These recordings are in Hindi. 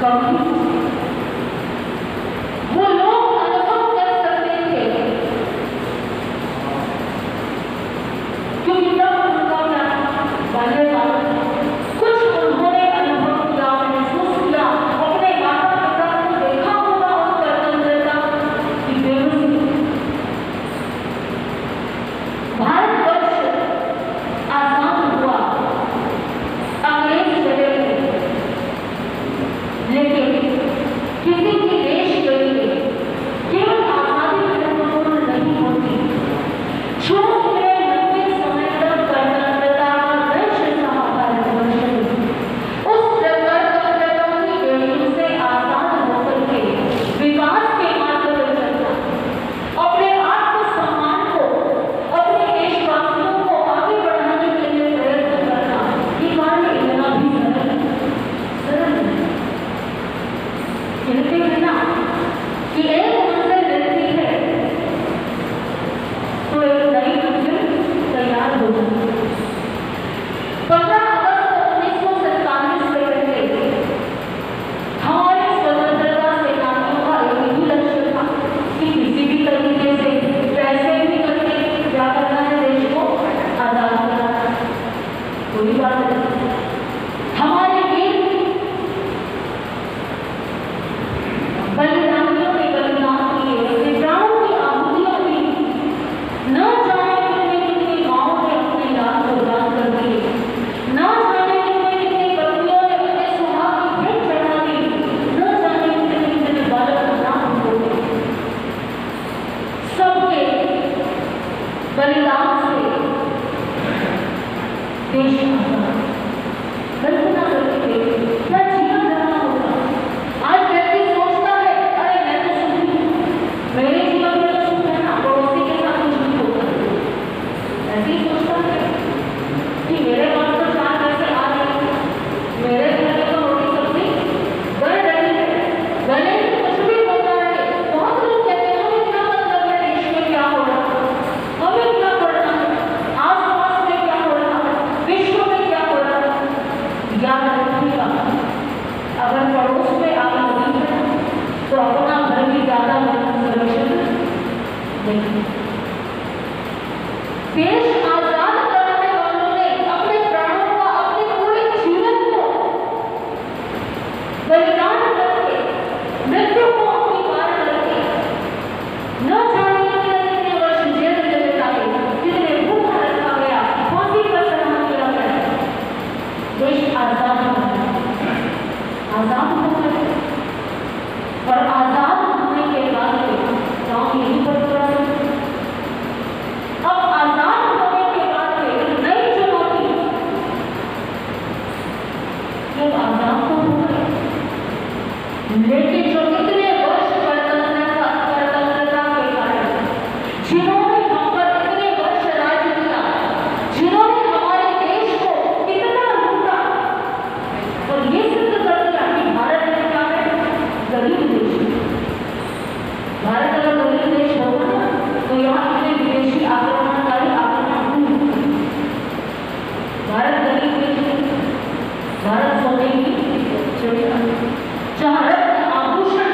कभी वो लोग अनुभव कर सकते थे, क्योंकि तब उनका बाल्यकाल कुछ उन्होंने अनुभव किया, महसूस किया, अपने माता पिता को देखा होगा उन स्वतंत्रता की बेबसी। भारतवर्ष आजाद हुआ अंग्रेज चले गए, लेकिन किसी की देश के लिए केवल आजादी महत्वपूर्ण नहीं होती। जो मेरे लंबे समय तक गणतंत्रता का वृक्ष रहा भारतवर्ष में, उस गणतंत्रता की बेड़ियों से आजाद होकर के विकास के मार्ग पर चलना, अपने आत्मसम्मान को, अपने देशवासियों को आगे बढ़ाने के लिए प्रयत्न करना, ये कार्य इतना भी सरल नहीं। कहते हैं ना कि एक मंजिल मिलती है तो एक नई मंजिल तैयार हो जाती है। 15 अगस्त 1947 से पहले हमारे स्वतंत्रता सेनानियों का एक ही लक्ष्य था कि किसी भी तरीके से पैसे भी करके क्या करना है, देश को आजाद कराना है। कोई बात नहीं, हमारे वीर बलिदानियों ने बलिदान किए, अपने प्राणों की आहुतियां दी, न जाने कितने माओं ने अपने जान कुर्बान कर दिए, न जाने कितने पत्नियों ने अपने सुहाग की भेंट चढ़ा दी, न जाने कितने बालक नाम हो गए। सबके बलिदान से देश आजाद। कल्पना करके क्या जीवन रहा होगा। आज व्यक्ति सोचता है, अरे मैं तो सुखी हूँ, मेरे जीवन में तो सुख है ना, पड़ोसी के साथ कुछ नहीं होता। ऐसे ही सोचता है कि मेरे पास तो 4 पैसे आ रहे हैं, मेरे घर में तो रोटी सब्जी बन रही है, भले ही कुछ भी होता है। बहुत लोग कहते हैं हमें क्या मतलब है देश में क्या हो रहा है, हमें क्या करना है, आसपास में क्या हो रहा है, विश्व में क्या हो रहा है। याद रखिएगा, अगर पड़ोस में आग लगी है तो अपना घर भी ज्यादा सुरक्षित नहीं। देश आजाद कराने वालों ने अपने प्राणों का, अपने पूरे जीवन को बलिदान करके, मृत्यु को अपनी पार करके, न जाने कितने वर्ष जेल में बिताए, कितने भूखा रखा गया, फांसी पर चढ़ा दिया गया, देश आजाद हो गया। आजाद हो गए और आजाद होने के बाद गाँव यहीं पर पड़ा है। अब आजाद होने के बाद नई चुनौती, ये आजाद तो हो गए, लेकिन जो इतने वर्ष स्वतंत्रता के कारण जिन्होंने हम पर इतने वर्ष राज किया, जिन्होंने हमारे देश को इतना लूटा और ये सिद्ध कर दिया कि भारत में क्या है, गरीब देश है। भारत अगर गरीब देश होगा ना तो यहाँ इतने विदेशी आक्रमणकारी आक्रमण नहीं होते। भारत गरीब देश है, भारत सोने की चिड़िया, जहाँ रत्न आभूषण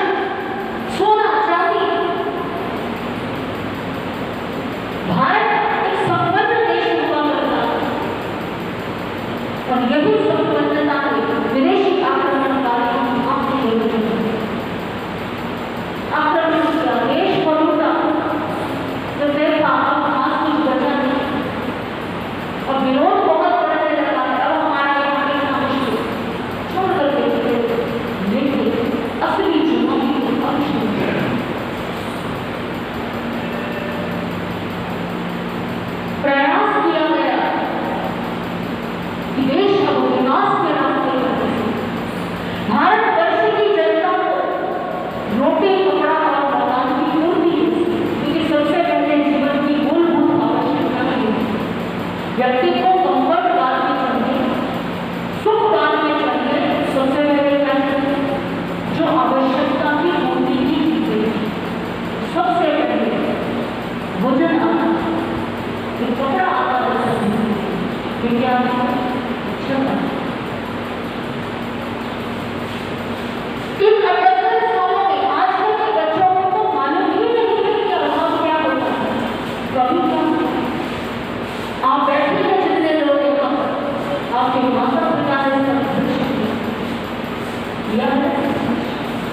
दिया है,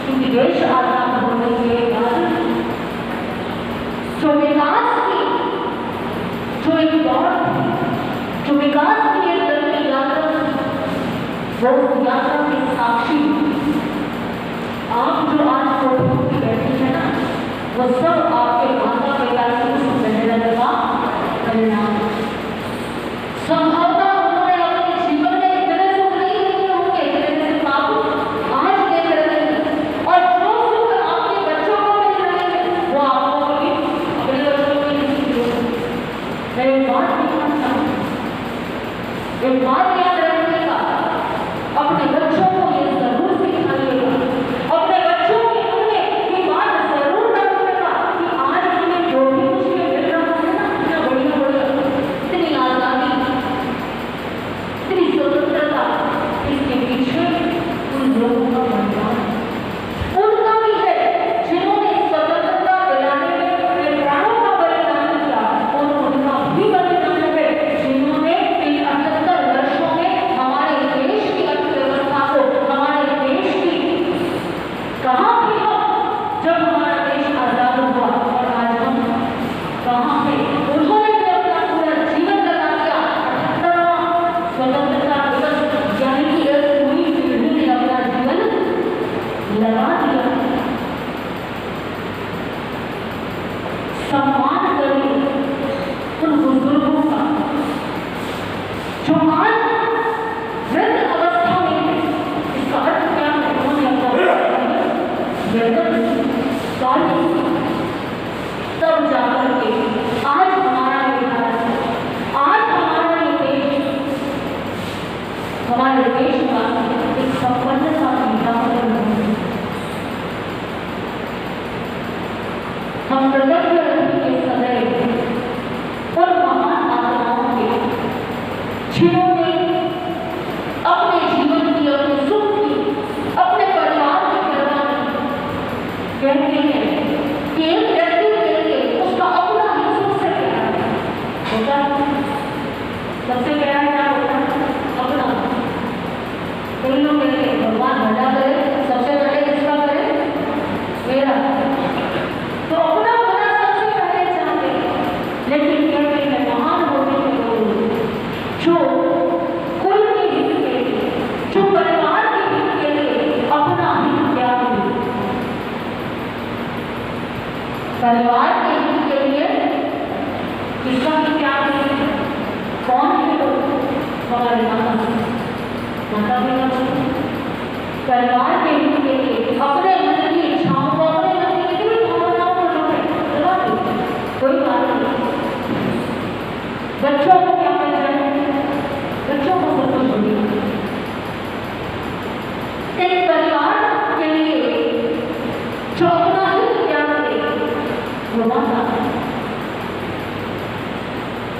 क्योंकि देश आजाद होने के बाद जो विकास की जो एक दौर थी, जो विकास की एक लंबी यात्रा थी, वो यात्रा के साक्षी आप जो आज फोटो पे बैठे हैं ना, वो सब आपके माता पिता की उस मेहनत का परिणाम है। संभवतः उन्होंने अपने जीवन में इतने सुख नहीं किए होंगे जितने से आप आज देख रहे हैं, और जो सुख आपके बच्चों को मिल रहे हैं वो आपको कभी अपने बच्चों को नहीं मिलेगा। मैं एक बात कहना चाहूँगी, एक बात याद रखिएगा, अपने बच्चों को ये जरूर सिखाइएगा, अपने बच्चों के मन में ये बात जरूर रखिएगा कि आज हमें जो भी कुछ मिल रहा है ना, इतना बढ़िया बढ़िया, इतनी आजादी, इतनी स्वतंत्रता, इसके पीछे उन लोगों का बलिदान उनका भी है जिन्होंने स्वतंत्रता दिलाने में अपने प्राणों का बलिदान किया, और उनका भी बलिदान है जिन्होंने इन 78 वर्षों में हमारे देश की अर्थव्यवस्था को, हमारे देश की कहाँ थे हम जब हमारा देश आजाद हुआ, और आज हम कहाँ हैं। उन्होंने भी अपना पूरा जीवन लगा दिया 78वां स्वतंत्रता दिवस, यानी कि एक पूरी पीढ़ी ने अपना जीवन लगा दिया। सम्मान करिए उन बुजुर्गों का जो आज वृद्ध अवस्था में है। इसका अर्थ क्या है? उन्होंने अपना कार्य तब जाकर के आज हमारा ये भारत, आज हमारा ये देश, हमारे देश का एक संपन्नता की उदाहरण है। हम कृतज्ञ रहेंगे सदैव उन महान आत्माओं के जिन्होंने अपने जीवन की, अपने सुख की, अपने परिवार की परवाह की। कहते हैं कि एक व्यक्ति के लिए उसका अपना ही सबसे प्यारा होता है। सबसे प्यारा क्या होता है? अपना। कई लोग कहते हैं भगवान भला करे, सबसे पहले किसका करे? मेरा। तो अपना भला सबसे पहले चाहते हैं, लेकिन कहते हैं महान होने के लोग जो कुल के हित के लिए, जो परिवार के हित के लिए अपना हित त्याग देते, परिवार के हित के लिए किसका भी त्याग देते? कौन है लोग? हमारे माता पिता। परिवार के हित के लिए अपने मन की इच्छाओं को, अपने मन की कितनी भावनाओं को लगा देते, कोई बात नहीं। बच्चों को क्या मिल रहा है? बच्चों को सब कुछ मिल रहा है। एक परिवार के लिए जो अपना हित त्याग दे वो माता है।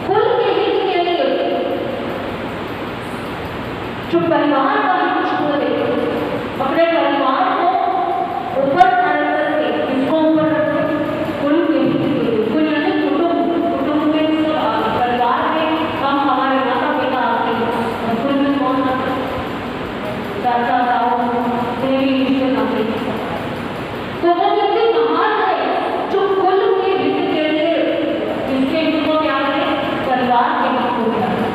कुल के हित के लिए जो परिवार का हित छोड़ दे, अपने परिवार को ऊपर करके इसको ऊपर रखते, कुल के हित के लिए, कुल यानी कुटुंब में सब परिवार में हम हमारे माता पिता आते हैं, और कुल में कौन आता है? चाचा ताऊ, तेरी रिश्ते नाते। तो वो कितनी महान है जो कुल के हित के लिए किसके हित को त्याग दे? परिवार के हित को त्याग दे।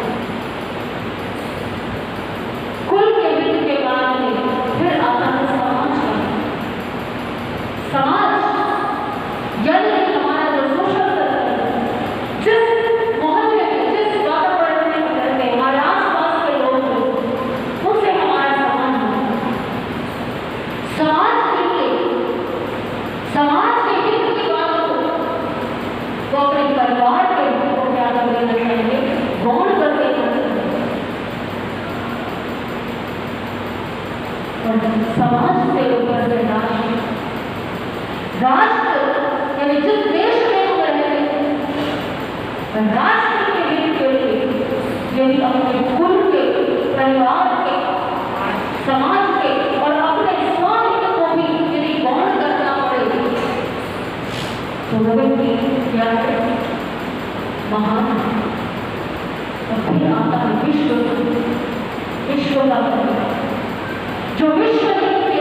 कुल के हित के बाद में फिर आता है समाज का। समाज यानी हमारा जो सोशल सर्कल, जिस मोहल्ले में, जिस वातावरण में हम रहते हैं, हमारे आसपास के लोग हैं, उससे हमारा समाज है। समाज के लिए, समाज के हित की बात हो तो अपने परिवार के हित को क्या कर देना चाहिए? गौण कर देना चाहिए। और समाज से ऊपर है राष्ट्र। राष्ट्र यानी जिस देश में हम रहते हैं, राष्ट्र के हित के लिए यदि अपने कुल के, परिवार के, समाज के और अपने स्वहित को भी यदि गौण करना पड़े तो वो व्यक्ति क्या है? महान है। और फिर आता है विश्व का परिवार, जो विश्व हित के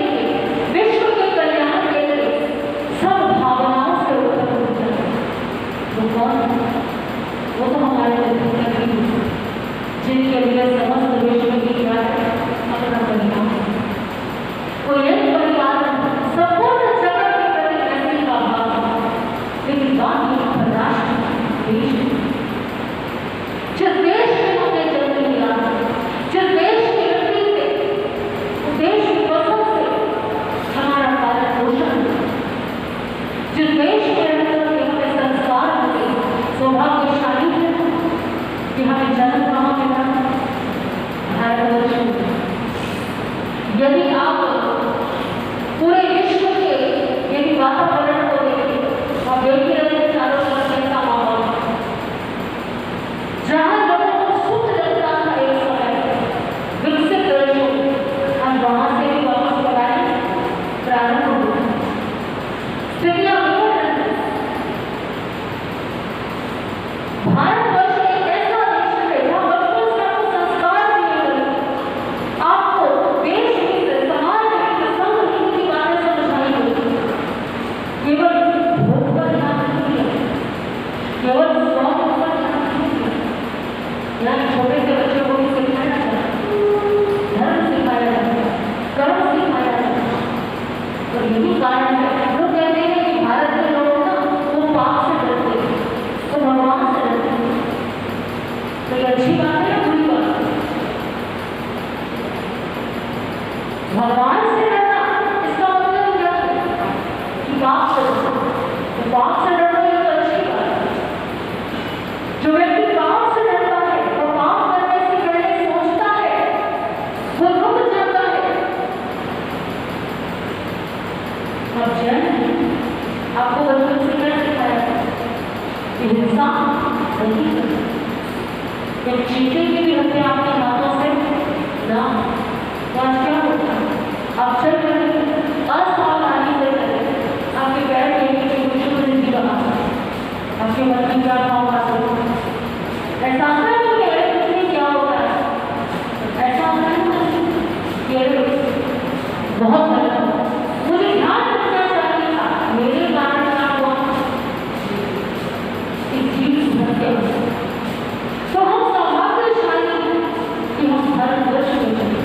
आपको बचपन से क्या सिखाया कि हिंसा नहीं करनी, या चीते की भी हत्या आपके हाथों से ना। तो आज क्या होता है, आप चल रहे असावधानी से चले, आपके पैर के नीचे कुछ भी लगा, आपके मन में क्या भाव आ सकता है, ऐसा आता है कि अरे कुछ नहीं क्या होता है, ऐसा होता है कि अरे बहुत गलत होता है, मुझे ध्यान रखना चाहिए था, मेरे कारण क्या हुआ, एक चीज हत्या। तो हम सौभाग्यशाली हैं कि हम भारत वर्ष में चले,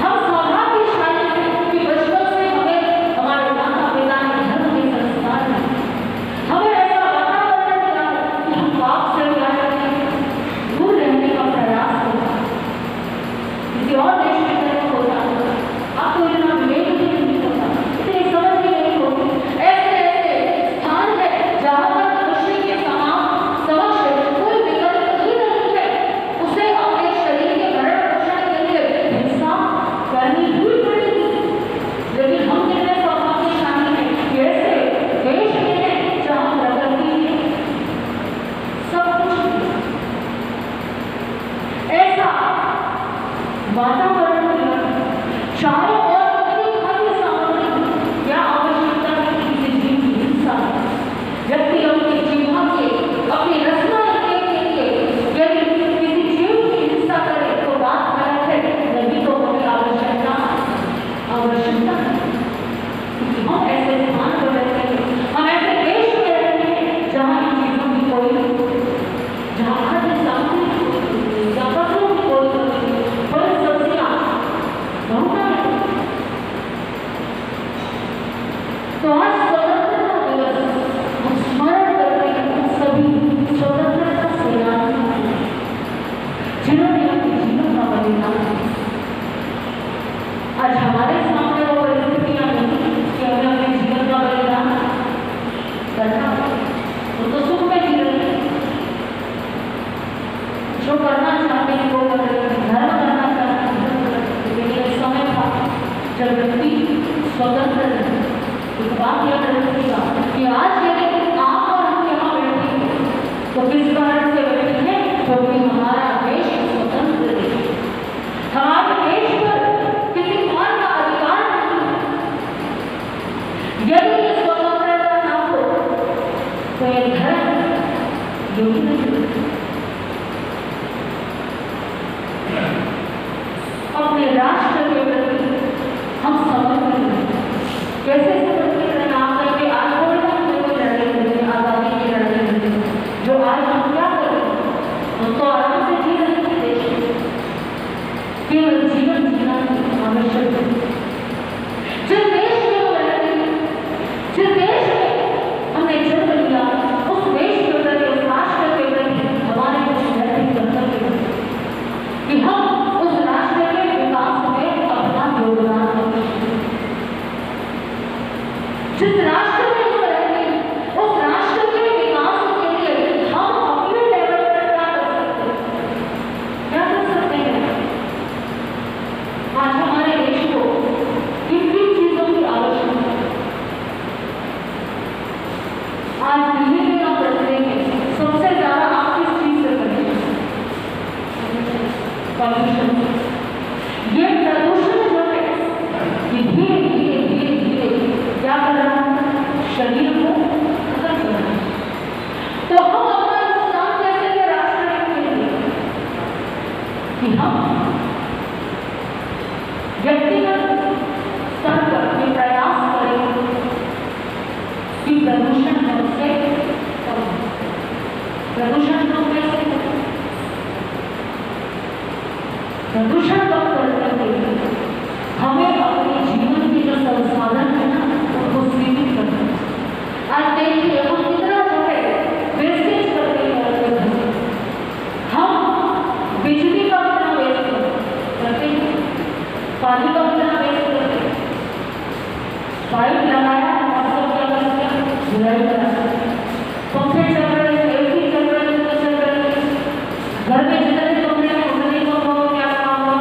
हम सौभाग्यशाली हैं कि बचपन से हमें हमारे माता पिता ने धर्म के संस्कार दिए, हमें ऐसा वातावरण दिया कि हम पाप से क्या करें, दूर रहने का प्रयास करते हैं। किसी और देश में जन्म होता है, आपको इतना विवेक भी नहीं होता, इतनी समझ भी नहीं होती, ऐसे ऐसे स्थान है जहाँ पर मनुष्य के समक्ष कोई विकल्प ही नहीं है, उसे अपने शरीर के भरण पोषण के लिए हिंसा करनी ही पड़ेगी। लेकिन हम कितने सौभाग्यशाली हैं कि ऐसे देश में हैं जहाँ प्रकृति है सब कुछ, ऐसा वातावरण चारों ओर कितनी खाद्य सामग्री, क्या आवश्यकता है किसी जीव की हिंसा, व्यक्ति अपनी जीवा के अपनी रचना रखने के लिए यदि किसी जीव की हिंसा करे तो बात गलत है, नहीं तो हमें आवश्यकता है, क्योंकि हम ऐसे स्थान पर रहते हैं, हम ऐसे देश में रहते हैं जहाँ इन चीजों की कोई, जहाँ खाद्य सामग्री या फसलों की कोई फल सब्जियाँ बहुत है। तो आज स्वतंत्रता दिवस हम स्मरण करते हैं उन सभी स्वतंत्रता सेनानियों जिन्होंने अपने जीवन का बलिदान दिया। आज हमारे सामने वो परिस्थितियां नहीं कि हमें अपने जीवन का बलिदान करना, वो तो सुख में जी रहे हैं, जो करना चाहते हैं वो कर रहे हैं, धर्म करना चाहते हैं, लेकिन एक समय था जब व्यक्ति स्वतंत्र है। एक बात याद रखिएगा कि आज यदि आप और हम यहाँ बैठे हैं तो किस कारण से बैठे हैं, क्योंकि हमारा देश स्वतंत्र देश है, हमारे देश पर किसी और का अधिकार नहीं है। यदि ये स्वतंत्रता ना हो तो ये धर्म योगी नहीं होता। अपने राष्ट्र के प्रति हम समर्पित हैं, कैसे समर्पित हैं, आप करके आज थोड़ी हम कोई लड़ाई करें, आज़ादी की लड़ाई करें, जो आज हम क्या करें, हम तो आराम से जी रहे हैं देश में, केवल जीवन जीना आवश्यक है। जिस देश में हम रहते हैं, जिस देश में हमने जन्म लिया, उस देश के प्रति, उस राष्ट्र के प्रति हमारे कुछ नैतिक कर्तव्य है कि हम उस राष्ट्र के विकास में अपना योगदान दें। जिस राष्ट्र में हम रहते हैं, उस राष्ट्र के विकास के लिए हम अपने लेवल पर क्या कर सकते हैं, क्या कर सकते हैं। आज हमारे देश को किन किन चीजों की आवश्यकता है। आज दिल्ली में आप रहते हैं, सबसे ज्यादा आप किस चीज से परेशान, प्रदूषण। ये प्रदूषण जो है ये धीरे धीरे धीरे धीरे क्या कर रहा है, शरीर को खत्म कर रहा है। तो हम अपना नुकसान कैसे के राष्ट्र के लिए कि हम व्यक्तिगत स्तर पर ये प्रयास करें कि प्रदूषण हमसे कम हो। प्रदूषण कम कैसे करें, प्रदूषण कम करने के लिए हमें अपने जीवन के जो संसाधन है ना उनको सीमित करना है। आज देखिए हम कितना जो है वेस्टेज करते हैं, हम बिजली का कितना वेस्ट करते हैं, पानी का कितना वेस्ट करते हैं, पाइप लगाया और सब क्या करते हैं, धुलाई कराते हैं, पंखे चल रहे हैं, एसी चल रहे हैं, तो चल रहे हैं, घर में जितने कमरे हैं उतने कमरों में क्या काम हुआ,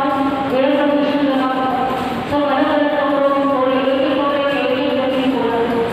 एयर कंडीशन लगा हुआ, सब अलग अलग कमरों में, एक ही कमरे में एक ही व्यक्ति सो रहा है।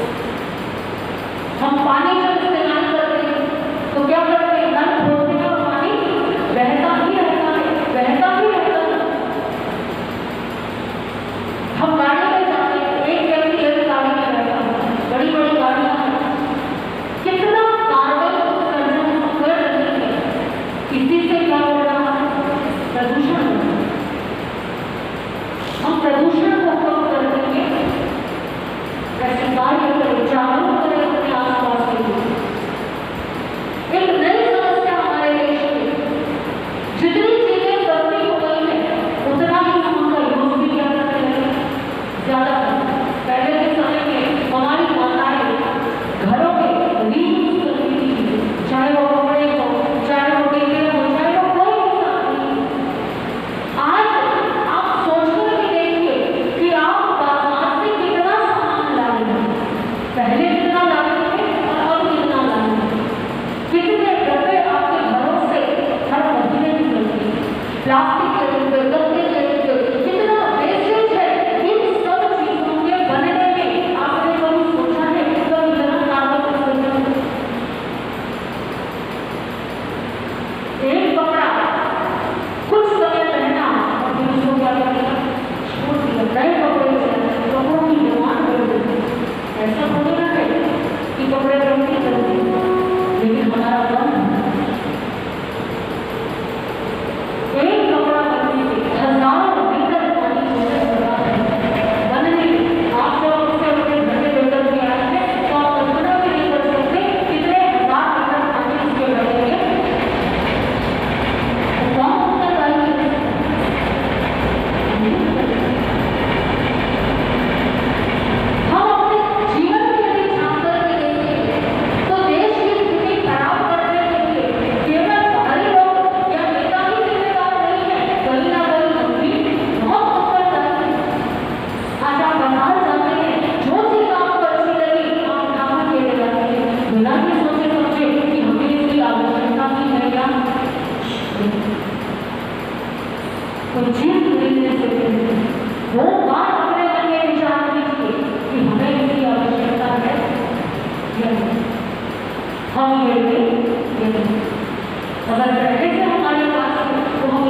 अगर पहले से हमारे पास है तो हम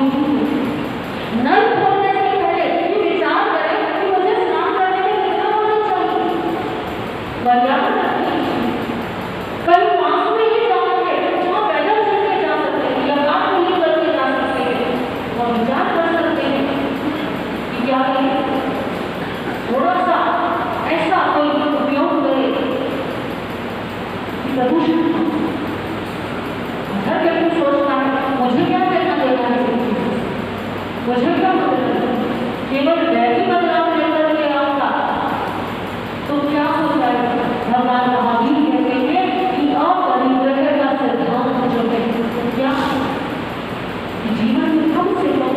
नल खोलने से पहले ये विचार करें कि मुझे स्नान करने में कितना होना चाहिए। पर्याप्त कई पास में ही जाना है जहाँ पैदल चल के जा सकते हैं या कार नहीं करके जा सकते हैं, और विचार कर सकते हैं कि क्या करें, थोड़ा सा ऐसा कोई उपयोग करे प्रदूषण। हर व्यक्ति सोचता है मुझे क्या करना देना है, मुझे क्या बदलना है, केवल वैसी बदलाव लेकर के आऊंगा तो क्या हो जाएगा। भगवान महावीर कहते हैं कि अपरिग्रह का सिद्धांत जो है क्या जीवन में कम से कम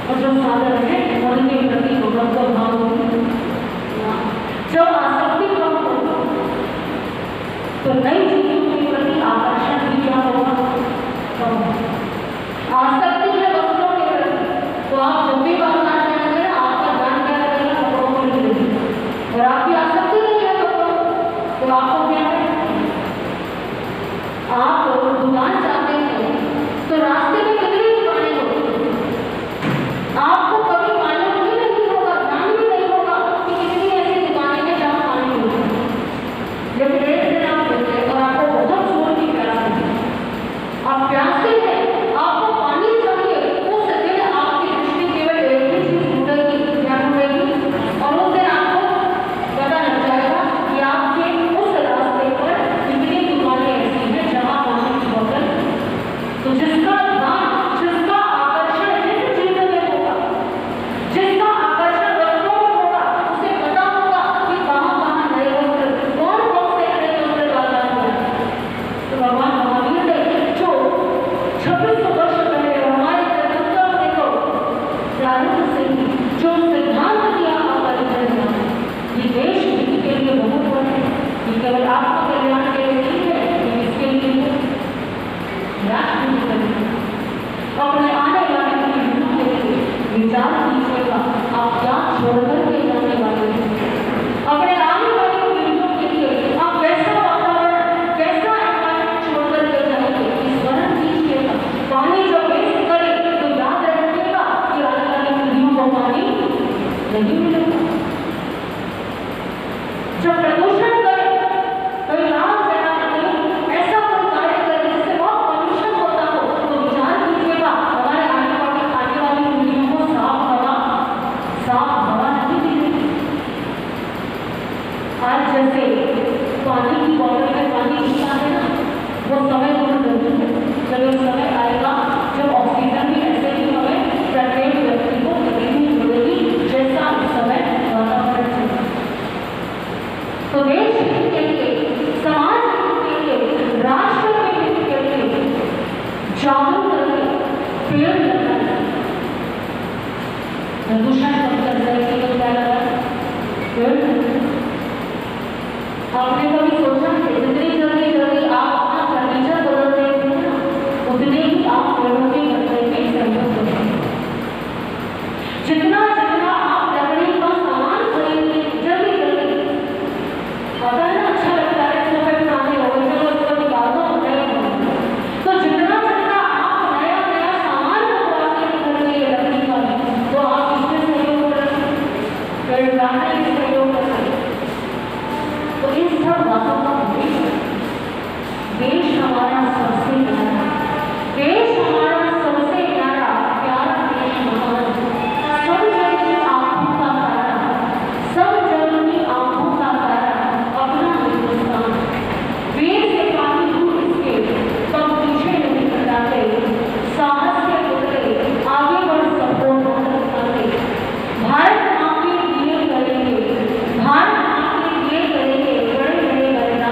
और जो साधन है उनके प्रति भगवत भाव जब आसक्ति कम होगा तो नई चीजों के प्रति आकर्षण भी क्या होगा, कम। आसक्ति है वस्त्रों के प्रति तो आप जब भी बाजार जाएंगे आपका ध्यान क्या रहेगा, कपड़ों पर ही रहेगा। और आपकी आसक्ति नहीं है कपड़ों तो आपको क्या है, आप दुकान जाते हैं तो रास्ते में कितनी दुकानें होती हैं, आपको कभी मालूम ही नहीं होगा, ध्यान भी नहीं होगा कि कितनी ऐसी दुकानें हैं जहाँ पानी मिलता है। जब एक दिन आप देखते हैं और आपको बहुत जोर की प्यास है, आप प्यासे हैं, आपको पानी चाहिए, उस दिन आपकी दृष्टि केवल एक ही चीज ढूंढेगी, क्या ढूंढेगी, और उस दिन आपको पता लग जाएगा कि आपके उस रास्ते पर कितनी दुकानें ऐसी हैं जहाँ पानी की बोतल। तो जिसका ध्यान, जिसका आकर्षण जिस चीज में होगा, जिसका आकर्षण वस्त्रों में होगा, उसे पता होगा कि कहाँ कहाँ नए वस्त्र, कौन कौन से नए वस्त्र बाजार में हैं। तो भगवान महावीर ने जो 2600 वर्ष पहले हमारे कर्तव्य को प्रारंभ से ही जो सिद्धांत दिया अपरिग्रह का, ये देश हित के लिए बहुत बड़ा है, ये केवल आपका कल्याण के लिए नहीं है, ये इसके लिए है राष्ट्र हित के लिए। अपने आने वाले पीढ़ियों के लिए विचार कीजिएगा, आप क्या छोड़कर के जाने वाले हैं। अपने आने वाली पीढ़ियों के लिए आप कैसा वातावरण, कैसा एनवायरमेंट छोड़कर के जाएंगे, स्मरण कीजिएगा। पानी जब वेस्ट करे तो याद रखिएगा कि आने वाली पीढ़ियों को पानी नहीं मिलेगा। जब प्रदूषण करे तो याद रखिएगा, ऐसा कोई कार्य करे जिससे बहुत पॉल्यूशन होता हो तो विचार कीजिएगा हमारे आने वाली पीढ़ियों को साफ हवा नहीं मिलेगी। आज जैसे पानी की बोतल में पानी पीता है ना, वो समय दूर नहीं है, जब एक समय आएगा जब ऑक्सीजन भी ऐसे ही हमें प्रत्येक व्यक्ति को मिलेगी जैसा उस समय वातावरण चलता है। तो देश हित के लिए, समाज हित के लिए, राष्ट्र के हित के लिए जागरूक करके पेड़ लगाना, प्रदूषण कम करने के लिए क्या लगाना, पेड़ लगाना। आपने कभी सोचा है जितनी जल्दी आप अपना फर्नीचर बदलते हैं ना, उतने ही आप पेड़ों के बदले में सहयोग करते हैं। जितना आप लकड़ी का सामान खरीदते जल्दी पता है ना, अच्छा लगता है सोफे बनाने हो गए, चलो उसको निकाल दो नया बनाओ। तो जितना आप नया सामान बनवाते हैं घर में लकड़ी का, तो आप इसमें सहयोग करें, पेड़ लगाने में सहयोग करें। तो इन सब बातों का देश हमारा सबसे प्यारा, देश हमारा सबसे प्यारा देश महान, सब जन की आंखों का तारा, सब जन की आंखों का तारा अपना हिंदुस्तान। वीर सिपाही दूर इसके तब पीछे नहीं हटाते, साहस के पुतले आगे बढ़ सबको दिखाते। भारत माँ के लिए करेंगे, भारत माँ के लिए करेंगे बड़े बड़े बलिदान।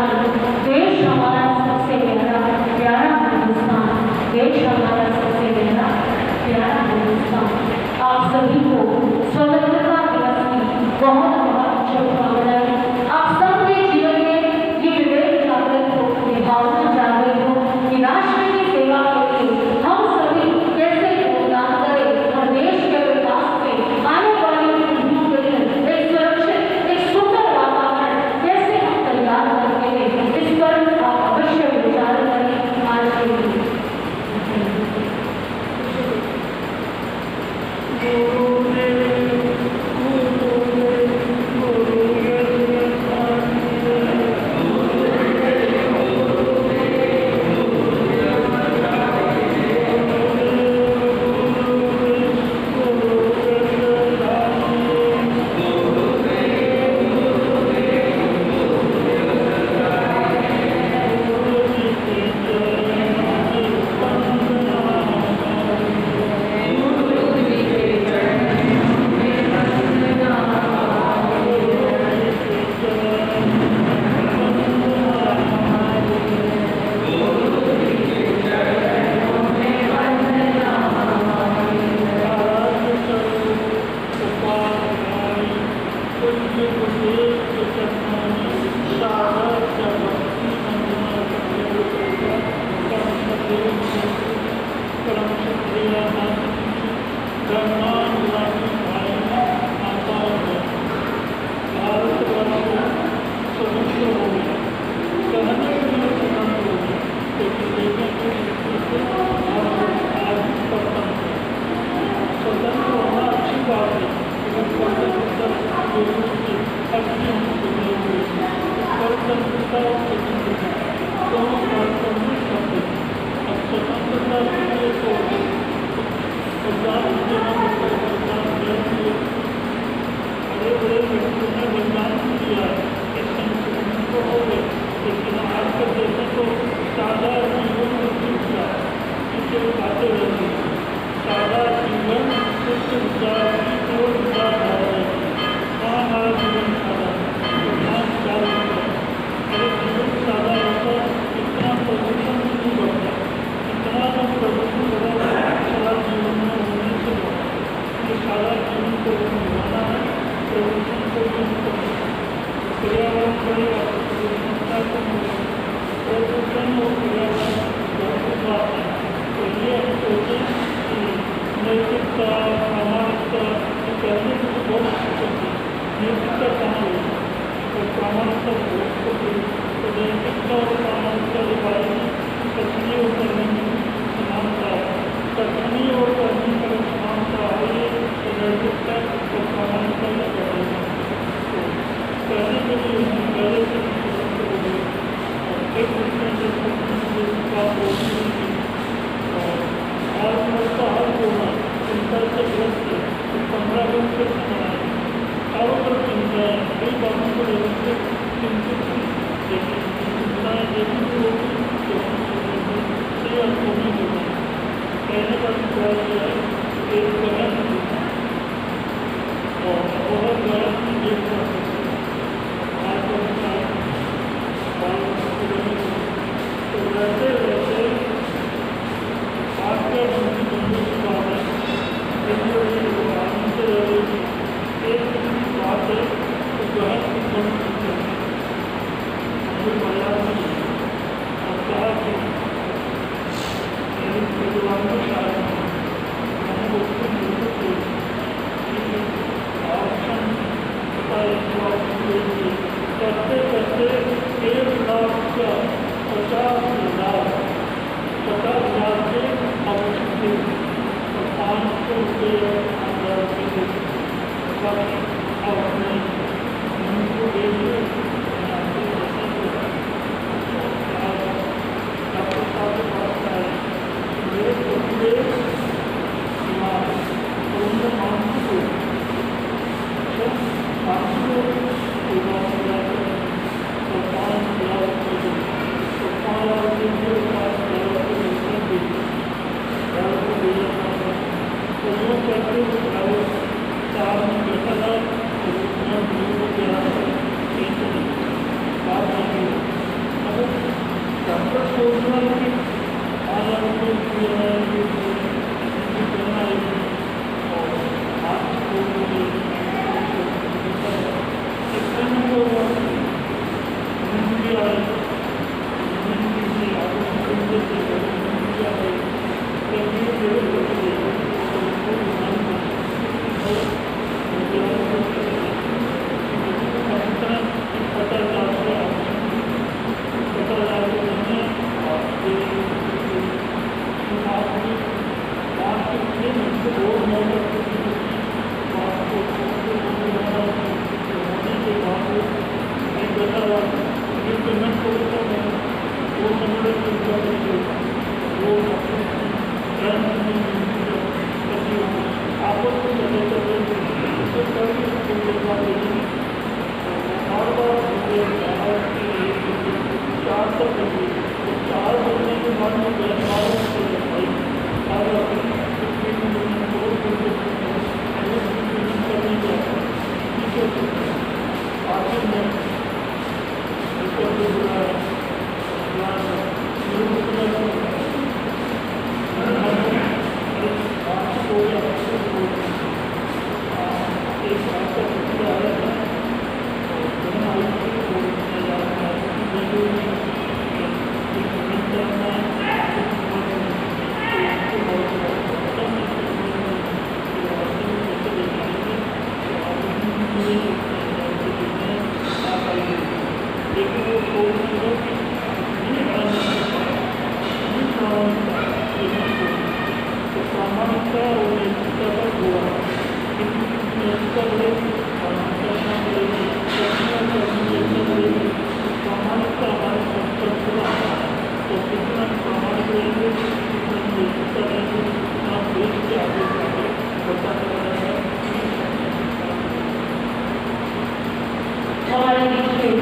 हमारे बीच में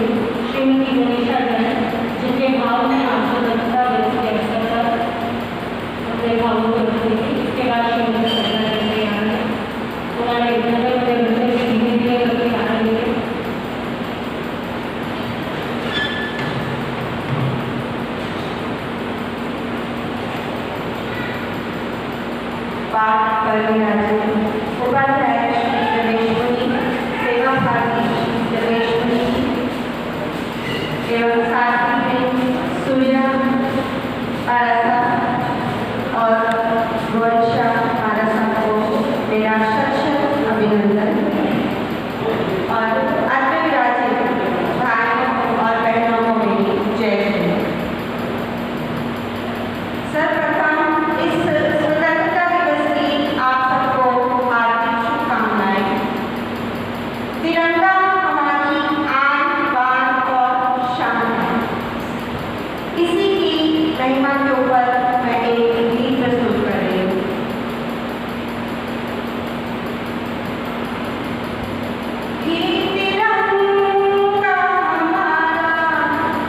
श्रीमती गणेशा जैन, जिनके भाव में आंतरिकता दिवस के अवसर पर अपने भावों को रखते थे। इसके बाद श्रीमती सपना करके आए, उन्होंने नगर के बच्चे से धीरे धीरे करके आने लगे। पाठ करने आए उपाध्याय श्री गणेशमणि, सेवा भारती गणेशमणि एवं साथी में सूर्या पारसा और वर्षा पारसा को मेरा शत अभिनंदन और अन्य विराजित भाइयों और बहनों को मेरी जय हिंद। सर्वप्रथम इस स्वतंत्रता दिवस की आप सबको हार्दिक शुभकामनाएं। तिरंगा हमारी आन बान और शान है। इसी की महिमा के ऊपर मैं एक गीत प्रस्तुत कर रही हूँ। ये तिरंगा हमारा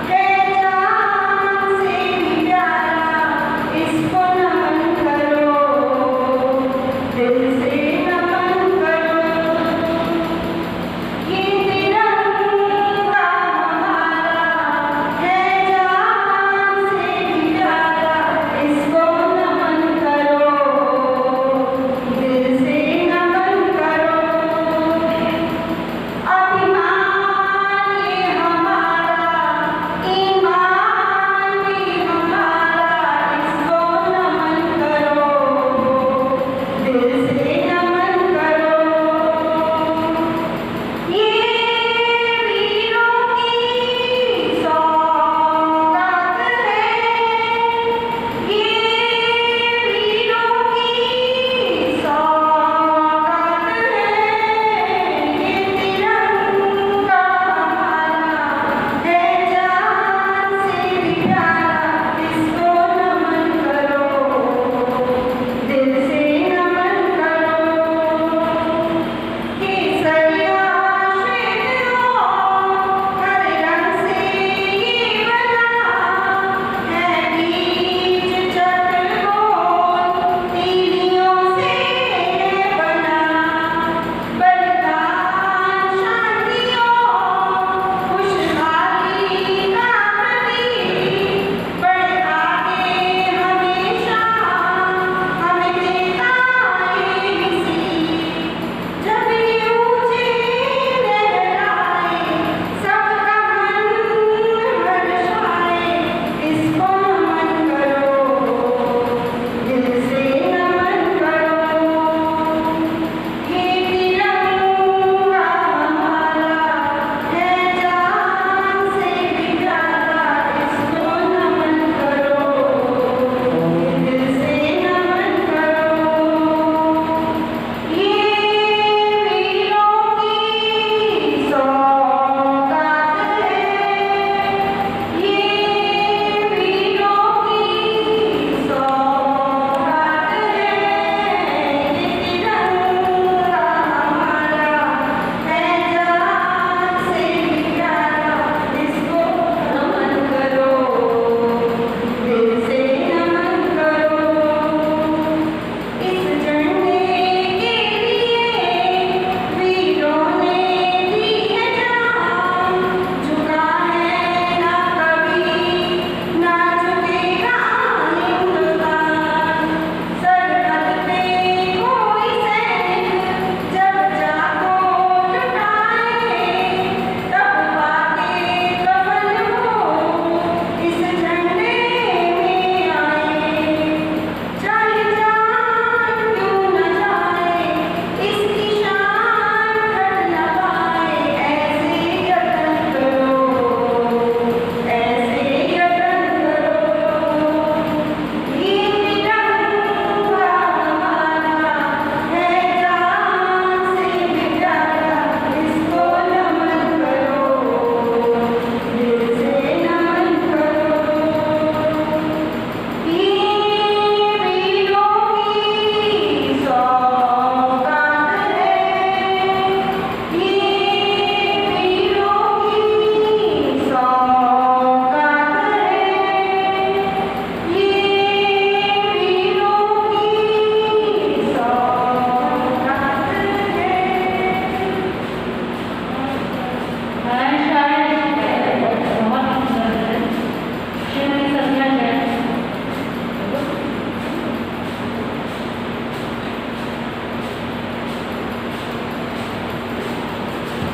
है जान से भी प्यारा, इसको नमन करो, दिल से नमन करो। ये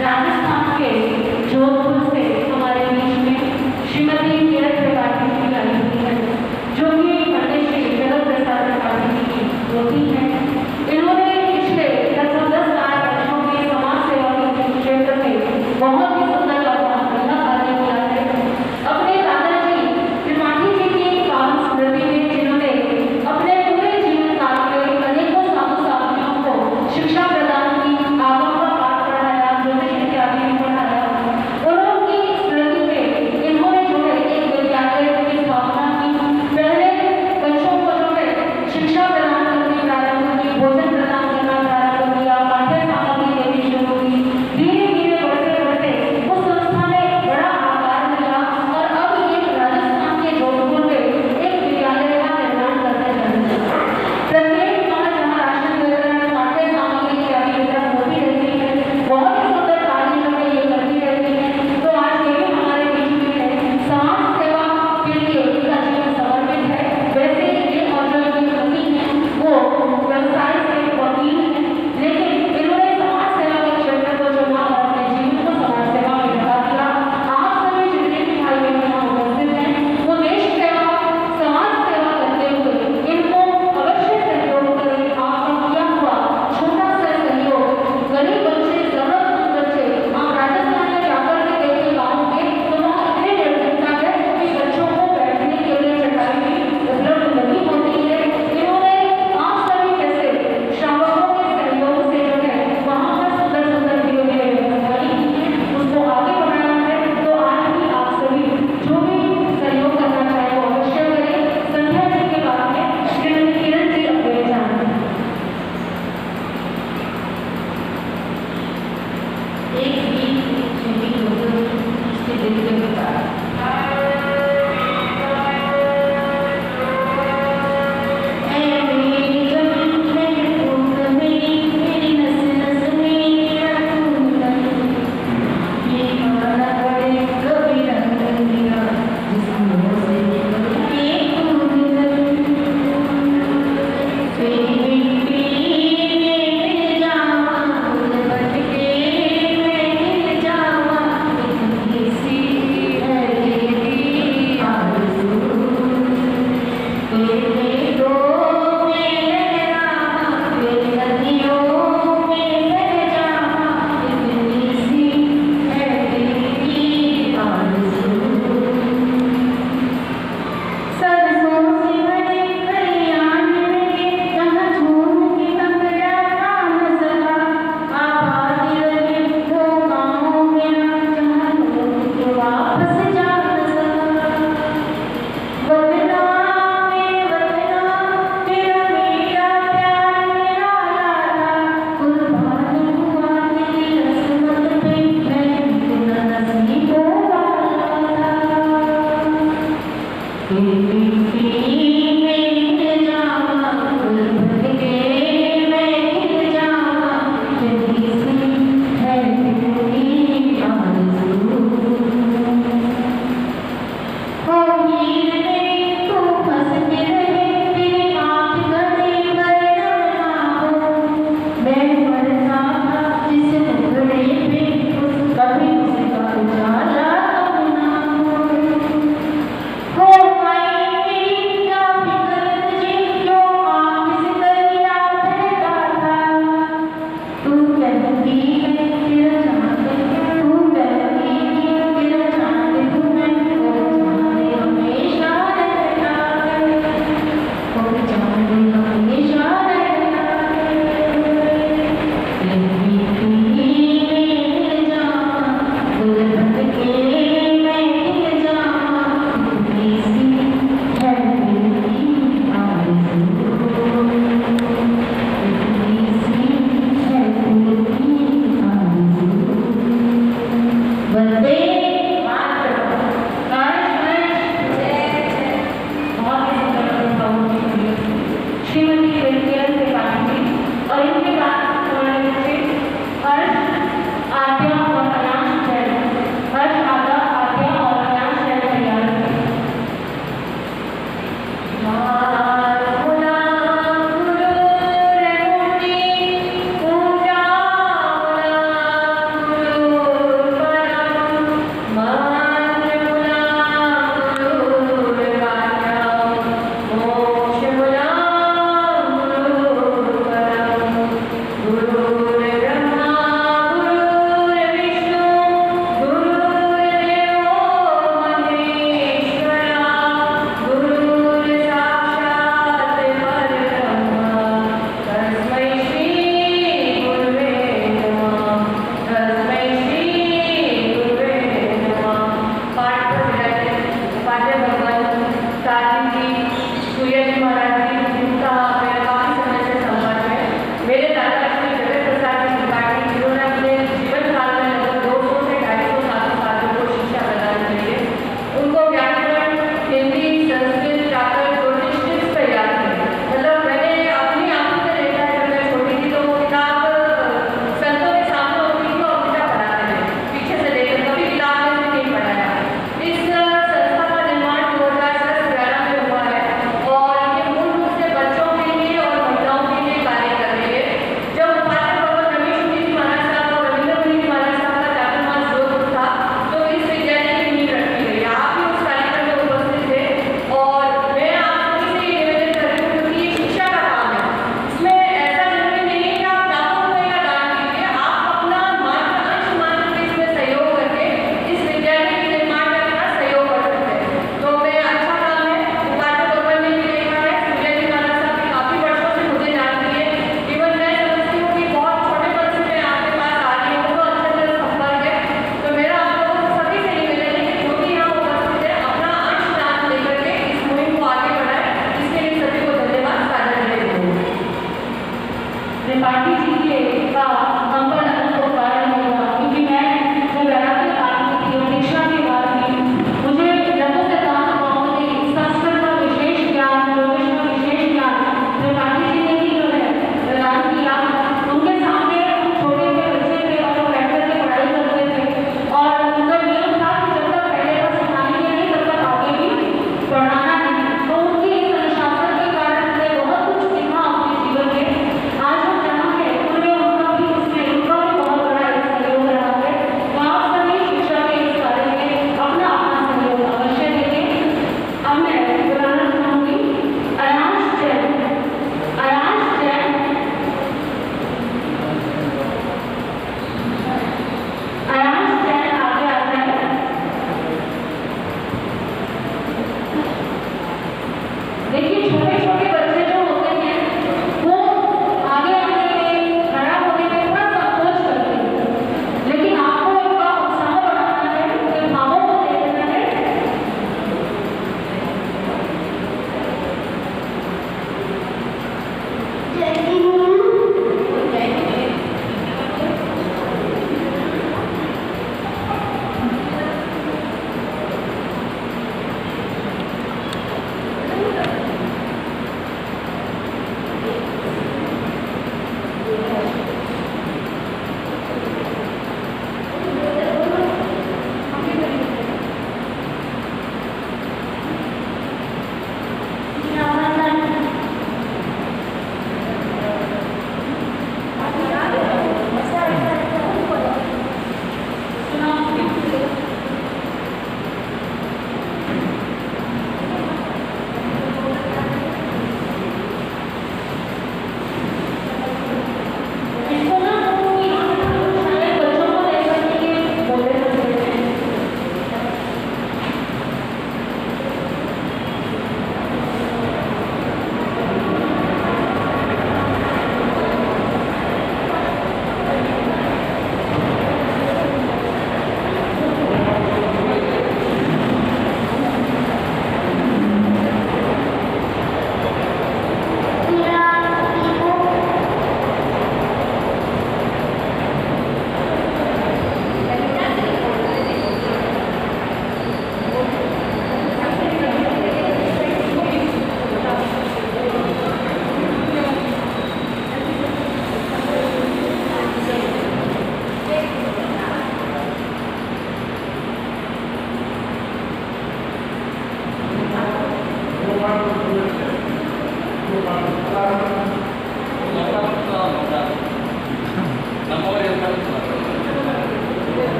राजस्थान के जोधपुर से हमारे बीच में श्रीमती किरण त्रिपाठी जी आई हुई है, जो कि पंडित श्री जगत प्रसाद त्रिपाठी जी की पोती है। इन्होंने पिछले लगभग 10 वर्षों में समाज सेवा के क्षेत्र में बहुत ही सुंदर और बढ़िया कार्य किया है। अपने दादाजी त्रिपाठी जी की पावन स्मृति में जिन्होंने अपने पूरे जीवन काल में अनेकों साधु साथियों को शिक्षा प्रदान की, आगम का पाठ पढ़ाया, ज्योतिष इत्यादि भी पढ़ाया। उनकी स्मृति में इन्होंने जो है एक विद्यालय की स्थापना की। पहले बच्चों को जो है शिक्षा प्रदान करनी प्रारंभ की, भोजन प्रदान करना प्रारंभ किया, पाठ्य सामग्री देनी शुरू की। धीरे धीरे बढ़ते बढ़ते उस संस्था ने बड़ा आकार लिया और अब ये राजस्थान के जोधपुर में एक विद्यालय का निर्माण करने जा रहे हैं। प्रत्येक माह जहाँ राशन वितरण, पाठ्य सामग्री इत्यादि वितरण होती रहती है, बहुत ही सुंदर कार्य जो है ये करती रहती है। तो आज ये भी हमारे बीच में है, समाज सेवा के लिए इनका जीवन समर्पित है। वैसे ये और जो इनकी पति हैं वो व्यवसाय से वकील हैं, लेकिन इन्होंने समाज सेवा के क्षेत्र को चुना और अपने जीवन को समाज सेवा में लगा दिया। आप सभी जितने भी भाई बहन यहाँ उपस्थित हैं, वो देश सेवा, समाज सेवा करते हुए इनको अवश्य सहयोग करें। आपका किया हुआ छोटा सा सहयोग, गरीब बच्चे, जरूरतमंद बच्चे, आप राजस्थान में जाकर के देखिए गाँव में, तो वहाँ इतनी निर्धनता है कि बच्चों को बैठने के लिए चटाई भी उपलब्ध नहीं होती है। इन्होंने आप सभी जैसे श्रावकों के सहयोग से जो है वहाँ पर सुंदर सुंदर धीरे व्यवस्था की है, उसको आगे बढ़ाया है। तो आज भी आप सभी जो भी सहयोग करना चाहे वो अवश्य करें। संध्या जी के बाद में श्रीमती किरण जी अपने जाना एक गीत सुनी होकर इसके दिल के बता सी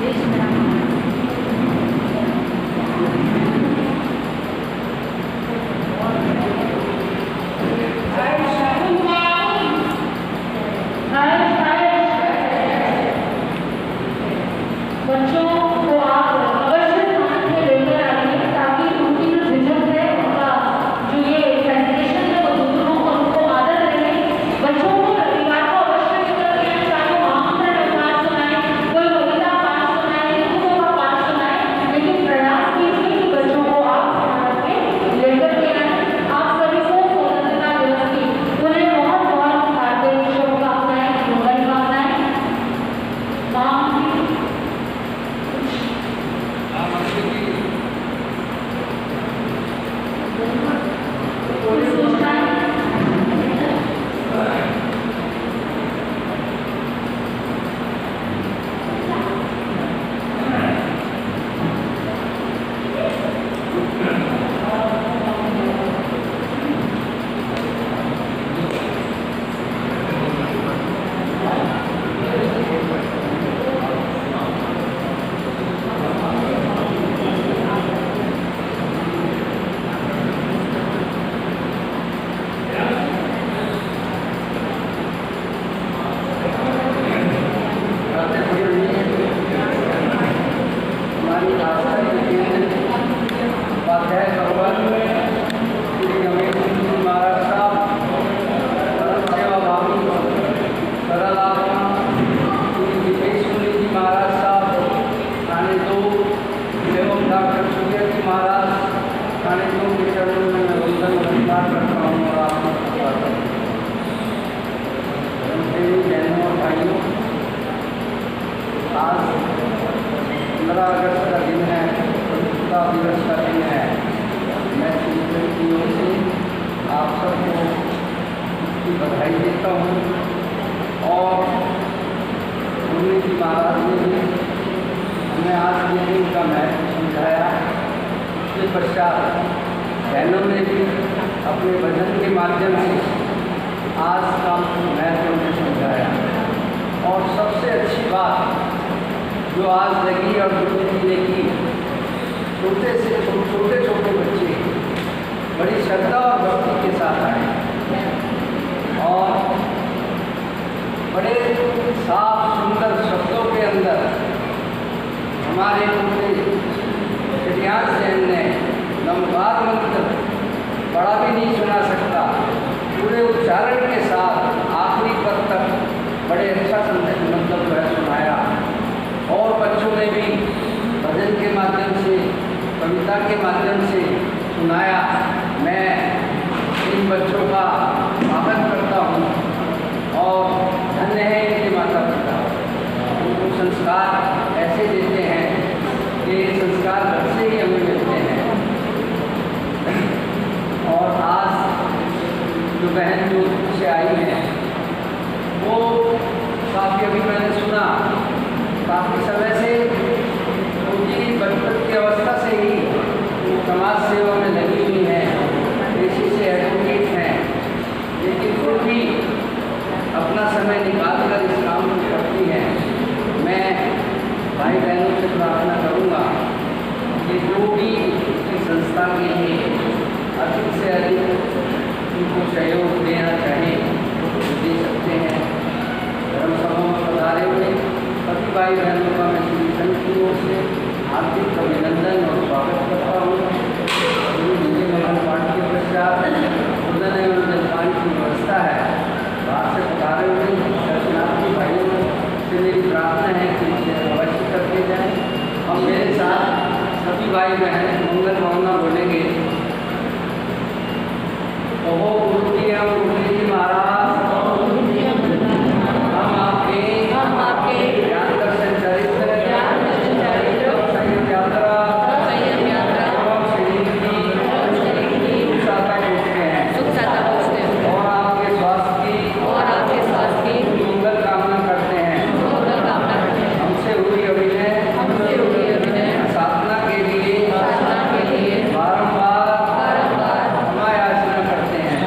देश मेरा महान बच्चों को आप अवश्य स्थान पे लेकर आइए ताकि उनकी जो झिझक है उनका जो ये सेंसेशन है वो दूर हो और उनको आदत रहे। बच्चों को रविवार को अवश्य लेकर आइए, चाहे वो आमंत्रण पाठ सुनाए, कोई कविता पाठ सुनाए, उनको का पाठ सुनाए, लेकिन प्रयास कीजिए कि बच्चों को आप स्थान पे लेकर के आए। आप सभी को स्वतंत्रता दिवस की उन्हें बहुत बहुत हार्दिक शुभकामनाएं, मंगल कामनाएं। माँ आज 15 अगस्त का दिन है, स्वतंत्रता दिवस का दिन है। मैं चिंतन की ओर से आप सबको इसकी बधाई देता हूँ और गुरु जी महाराज ने भी हमें आज के दिन का महत्व समझाया। उसके पश्चात बहनों ने भी अपने भजन के माध्यम से आज का महत्व उन्हें समझाया। और सबसे अच्छी बात जो आज लगी और गुरु जी ने की, छोटे छोटे बच्चे बड़ी श्रद्धा और भक्ति के साथ आए और बड़े साफ सुंदर शब्दों के अंदर हमारे पूरे श्रीयान सेन ने नमकार मंत्र बड़ा भी नहीं सुना सकता, पूरे उच्चारण के साथ आखिरी पद तक बड़े अच्छा संदेश मतलब सुनाया। और बच्चों ने भी भजन के माध्यम से, कविता के माध्यम से सुनाया। मैं इन बच्चों का स्वागत करता हूँ और धन्य है इनके माता पिता, उनको संस्कार ऐसे देते हैं कि संस्कार घर से ही हमें मिलते हैं। और आज जो बहन जो से आई है वो काफ़ी, अभी मैंने सुना, काफ़ी समय से उनकी बचपन की अवस्था से ही समाज सेवा में लगी हुई हैं, पेशे से एडवोकेट हैं, लेकिन फिर भी अपना समय निकाल कर इस काम को करती हैं। मैं भाई बहनों से प्रार्थना करूँगा कि जो भी इस संस्था के लिए अधिक से अधिक उनको सहयोग देना चाहे तो दे सकते हैं। धर्म सभा में पधारे हुए सभी भाई बहनों का मैं श्री संघ की ओर से हार्दिक अभिनंदन और स्वागत करता हूँ। पाठ के पश्चात भोजन एवं जलपान की व्यवस्था है। बाहर से पधारे हुए दर्शनार्थी भाइयों से मेरी प्रार्थना है कि इसे अवश्य करके जाएँ। और मेरे साथ सभी भाई बहन मंगल भावना बोलेंगे। ओहो गुरु जी हम गुरु जी महाराज हम आपके ज्ञान दर्शन चरित्र संयम यात्रा एवं शरीर की सुख साता पूछते हैं और आपके स्वास्थ्य की मंगल कामना करते हैं। हमसे हुई अभिनय साधना के लिए बारंबार क्षमा याचना करते हैं।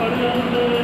Arianda